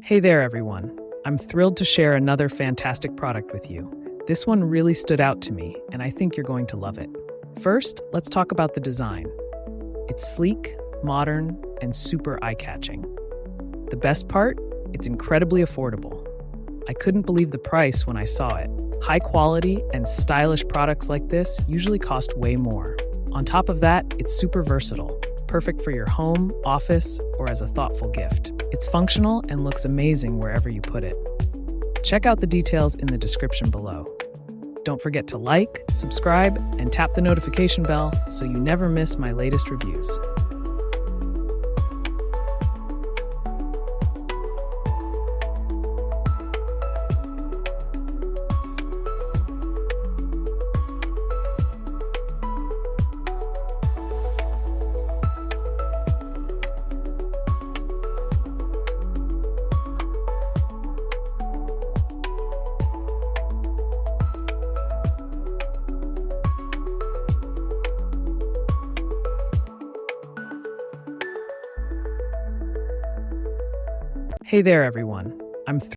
Hey there, everyone. I'm thrilled to share another fantastic product with you. This one really stood out to me, and I think you're going to love it. First, let's talk about the design. It's sleek, modern, and super eye-catching. The best part? It's incredibly affordable. I couldn't believe the price when I saw it. High quality and stylish products like this usually cost way more. On top of that, it's super versatile, perfect for your home, office, or as a thoughtful gift. It's functional and looks amazing wherever you put it. Check out the details in the description below. Don't forget to like, subscribe, and tap the notification bell so you never miss my latest reviews. Hey there, everyone. I'm